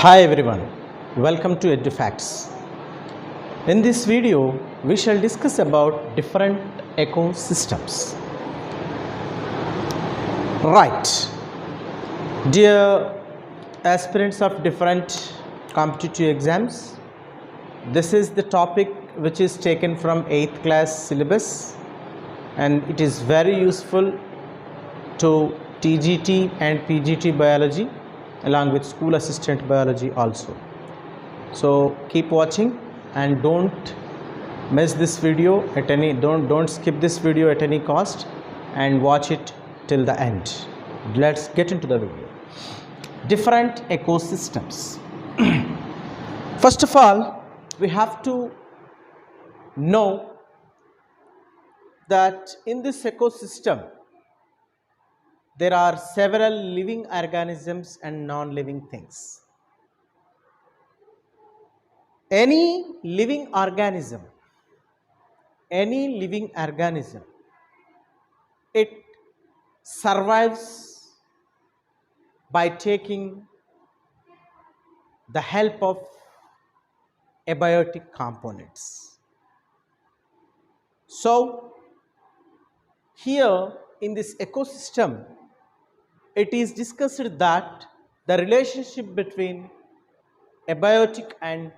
Hi everyone, welcome to EduFacts. In this video, we shall discuss about different ecosystems. Right, dear aspirants of different competitive exams, this is the topic which is taken from 8th class syllabus and it is very useful to TGT and PGT biology along with school assistant biology also. So keep watching and don't miss this video at any don't skip this video at any cost and watch it till the end. Let's get into the video. Different ecosystems. First of all, we have to know that in this ecosystem there are several living organisms and non-living things. Any living organism, it survives by taking the help of abiotic components. So, here in this ecosystem, it is discussed that the relationship between abiotic and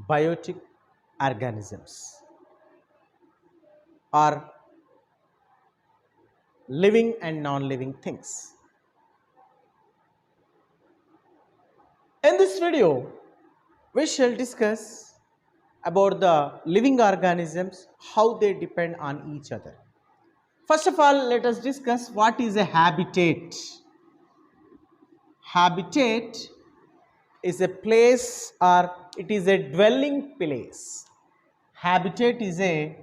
biotic organisms are living and non-living things. In this video, we shall discuss about the living organisms, how they depend on each other. First of all, let us discuss what is a habitat. Habitat is a place or it is a dwelling place. Habitat is a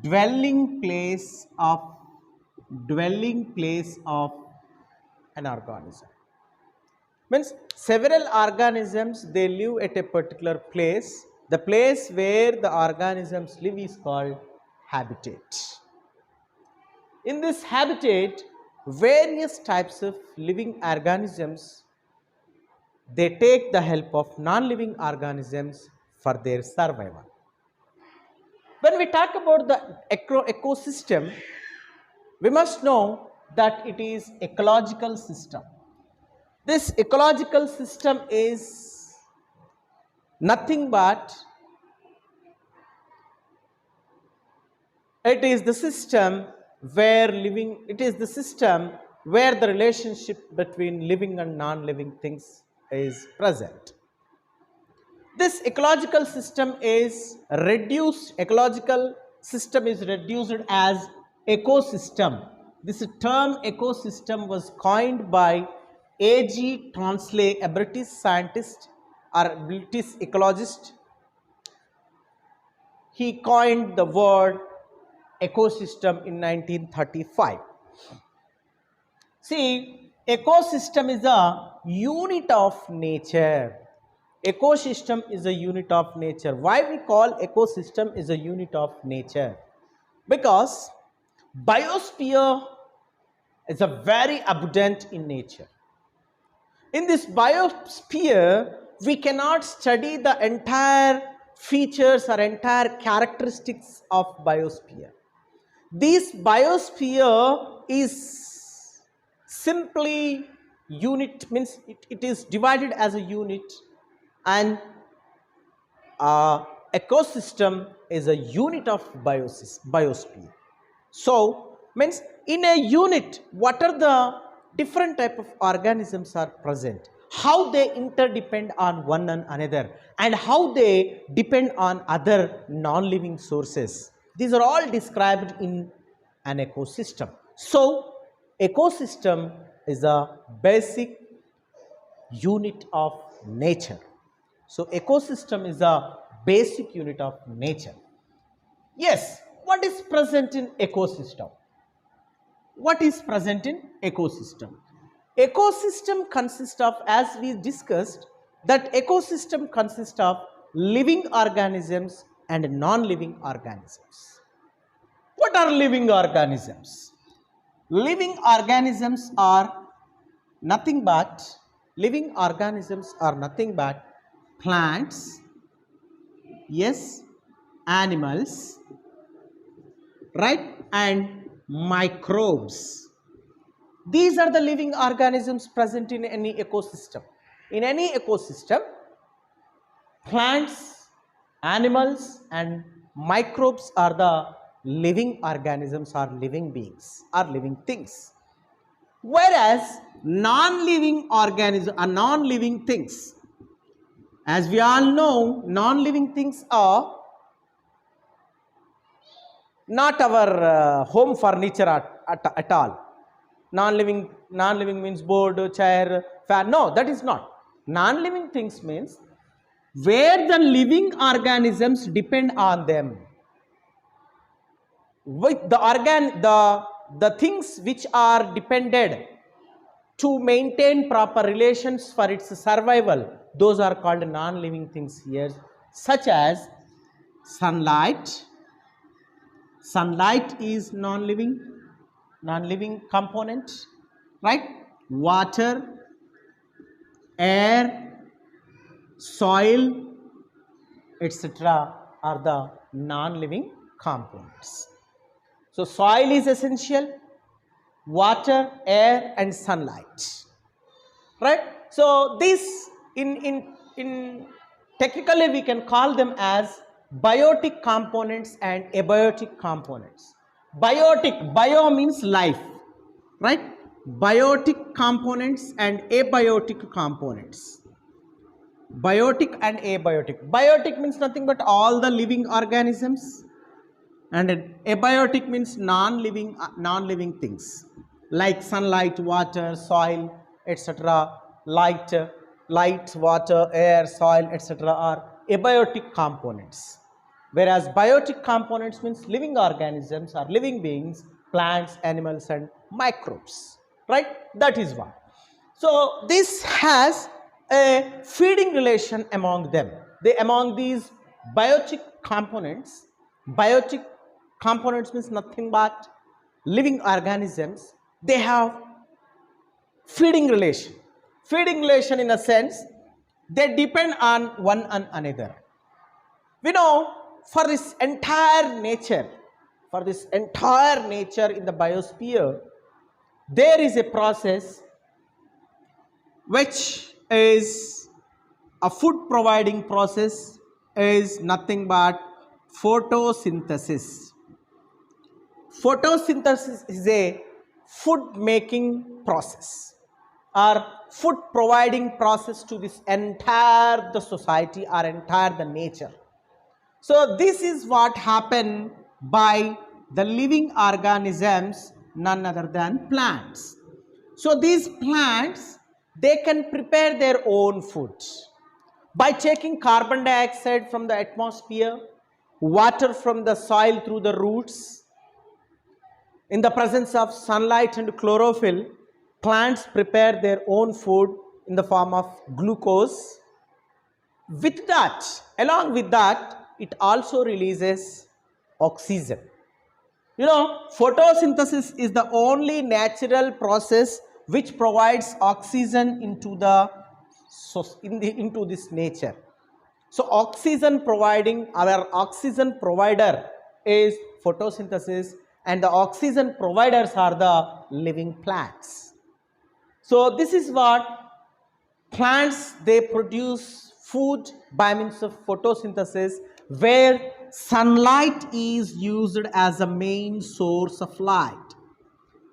dwelling place of an organism. Means several organisms, they live at a particular place. The place where the organisms live is called habitat. In this habitat, various types of living organisms, they take the help of non-living organisms for their survival. When we talk about the ecosystem, we must know that it is ecological system. This ecological system is nothing but it is the system where the relationship between living and non-living things is present. This ecological system is reduced as ecosystem. This term ecosystem was coined by A.G. Transley, a British scientist or British ecologist. He coined the word ecosystem in 1935. See, ecosystem is a unit of nature. Ecosystem is a unit of nature. Why we call ecosystem is a unit of nature? Because biosphere is a very abundant in nature. In this biosphere, we cannot study the entire features or entire characteristics of biosphere. This biosphere is simply unit, means it is divided as a unit, and ecosystem is a unit of biosphere. So means in a unit, what are the different type of organisms are present, how they interdepend on one another, and how they depend on other non-living sources. These are all described in an ecosystem. So ecosystem is a basic unit of nature. So ecosystem is a basic unit of nature. Yes, what is present in ecosystem? What is present in ecosystem? Ecosystem consists of, as we discussed, that ecosystem consists of living organisms and non-living organisms. What are living organisms? Living organisms are nothing but plants, yes, animals, right, and microbes. These are the living organisms present in any ecosystem. In any ecosystem, plants, animals, and microbes are the living organisms, or living beings, or living things. Whereas non-living organisms are non-living things. As we all know, non-living things are not our home furniture at all. Non-living means board, chair, fan. No, that is not. Non-living things means where the living organisms depend on them. With the things which are depended to maintain proper relations for its survival, those are called non-living things here, such as sunlight. Sunlight is non-living component, right? Water, air, soil, etc. are the non-living components. So soil is essential, water, air, and sunlight, right? So this in technically we can call them as biotic components and abiotic components. Bio means life, right? Biotic components and abiotic components. Biotic and abiotic. Biotic means nothing but all the living organisms, and abiotic means non-living things like sunlight, water, soil, etc. Light, water, air, soil, etc. are abiotic components. Whereas biotic components means living organisms or living beings, plants, animals, and microbes, right? That is one. So this has a feeding relation among them. Among these biotic components means nothing but living organisms. They have feeding relation. Feeding relation in a sense, they depend on one another. We know for this entire nature in the biosphere, there is a process which is a food providing process, is nothing but photosynthesis. Photosynthesis is a food making process or food providing process to this entire the society or entire the nature. So this is what happened by the living organisms, none other than plants. So these plants, they can prepare their own food by taking carbon dioxide from the atmosphere, water from the soil through the roots. In the presence of sunlight and chlorophyll, plants prepare their own food in the form of glucose. With that, along with that, it also releases oxygen. You know, photosynthesis is the only natural process which provides oxygen into this nature. So oxygen providing, our oxygen provider is photosynthesis, and the oxygen providers are the living plants. So this is what plants, they produce food by means of photosynthesis, where sunlight is used as a main source of light.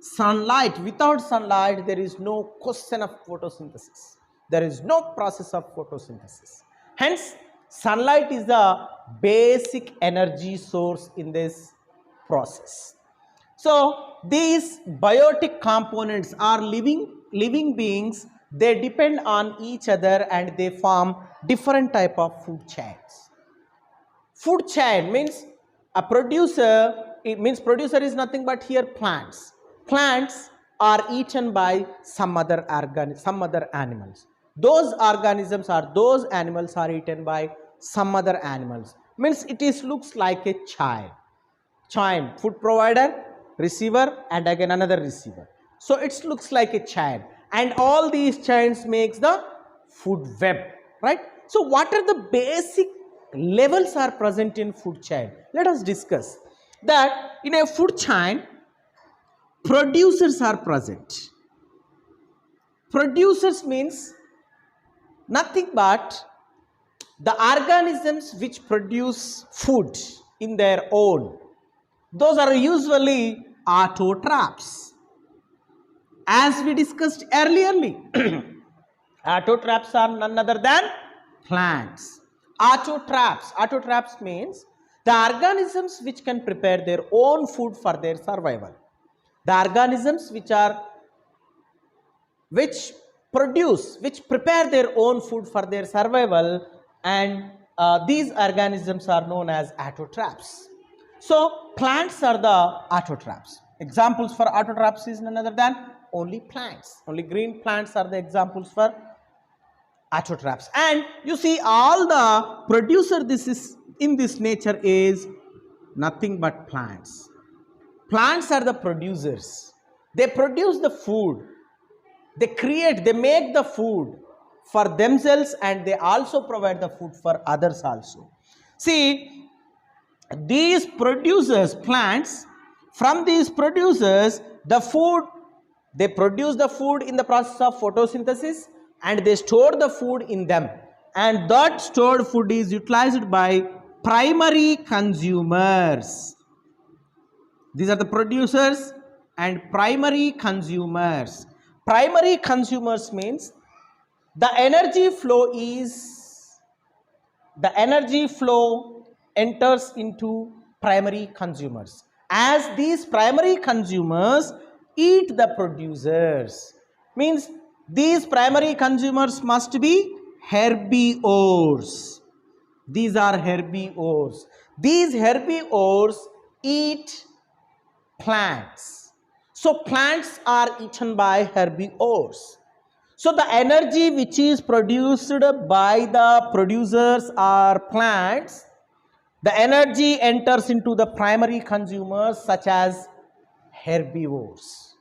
Sunlight, without sunlight, there is no question of photosynthesis. There is no process of photosynthesis. Hence, sunlight is the basic energy source in this process. So, these biotic components are living beings. They depend on each other and they form different type of food chains. Food chain means a producer, it means producer is nothing but here plants. Plants are eaten by some other animals. Those organisms or those animals are eaten by some other animals. Means it looks like a chain, food provider, receiver, and again another receiver. So it looks like a chain, and all these chains makes the food web, right? So what are the basic levels are present in food chain? Let us discuss that. In a food chain, producers are present. Producers means nothing but the organisms which produce food in their own. Those are usually autotrophs. As we discussed earlierly, autotrophs are none other than plants. Autotrophs means the organisms which can prepare their own food for their survival. The organisms which prepare their own food for their survival, and these organisms are known as autotrophs. So plants are the autotrophs. Examples for autotrophs is none other than only plants. Only green plants are the examples for autotrophs. And you see, all the producer this is in this nature is nothing but plants. Plants are the producers. They produce the food. They make the food for themselves, and they also provide the food for others also. See, these producers, plants, from these producers, the food, they produce the food in the process of photosynthesis, and they store the food in them, and that stored food is utilized by primary consumers. These are the producers and primary consumers. Primary consumers means the energy flow enters into primary consumers. As these primary consumers eat the producers, means these primary consumers must be herbivores. These are herbivores. These herbivores eat plants. So plants are eaten by herbivores. So the energy which is produced by the producers or plants, the energy enters into the primary consumers such as herbivores.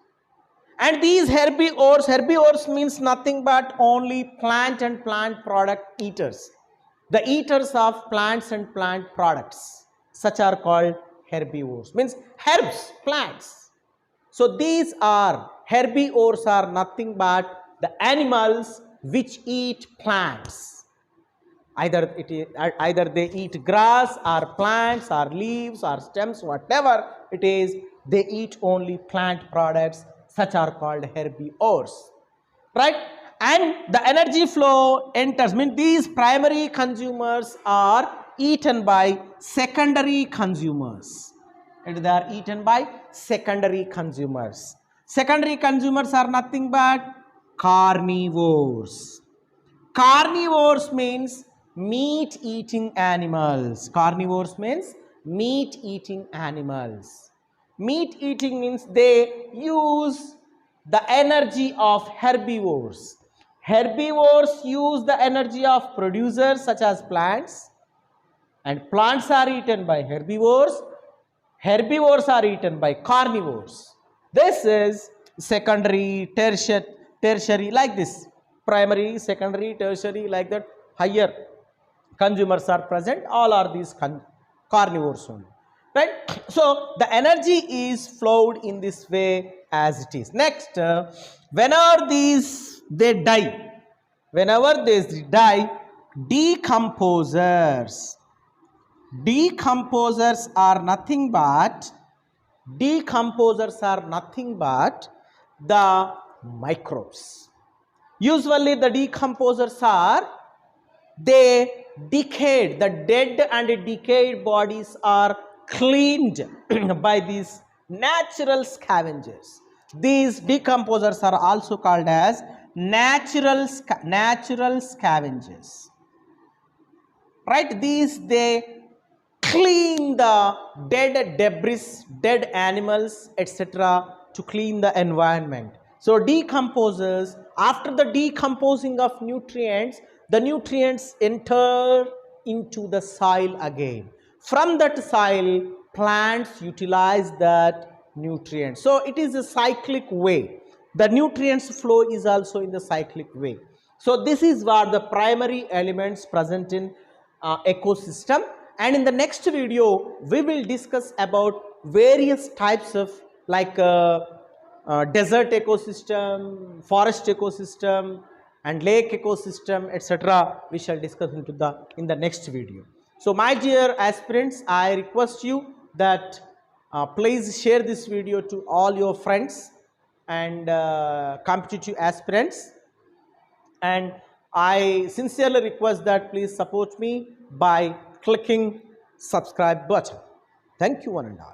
And these herbivores means nothing but only plant and plant product eaters. The eaters of plants and plant products, such are called herbivores, means herbs, plants. So these are herbivores are nothing but the animals which eat plants. Either they eat grass or plants or leaves or stems, whatever it is, they eat only plant products, such are called herbivores, right? And the energy flow enters, means these primary consumers are eaten by secondary consumers. And they are eaten by secondary consumers. Secondary consumers are nothing but carnivores. Carnivores means meat eating animals. Carnivores means meat eating animals. Meat eating means they use the energy of herbivores. Herbivores use the energy of producers such as plants, and plants are eaten by herbivores. Herbivores are eaten by carnivores. This is secondary, tertiary, like this. Primary, secondary, tertiary, like that. Higher consumers are present. All are these carnivores only, right? So the energy is flowed in this way as it is. Next, whenever they die, decomposers. Decomposers are nothing but the microbes. Usually the decomposers are, they decayed, the dead and decayed bodies are cleaned by these natural scavengers. These decomposers are also called as natural scavengers, right? They clean the dead debris, dead animals, etc., to clean the environment. So decomposers, after the decomposing of nutrients, the nutrients enter into the soil again. From that soil, plants utilize that nutrient. So it is a cyclic way. The nutrients flow is also in the cyclic way. So this is what the primary elements present in ecosystem, and in the next video we will discuss about various types of like desert ecosystem, forest ecosystem, and lake ecosystem, etc. We shall discuss in the next video. So my dear aspirants, I request you that please share this video to all your friends and competitive aspirants, and I sincerely request that please support me by clicking subscribe button. Thank you one and all.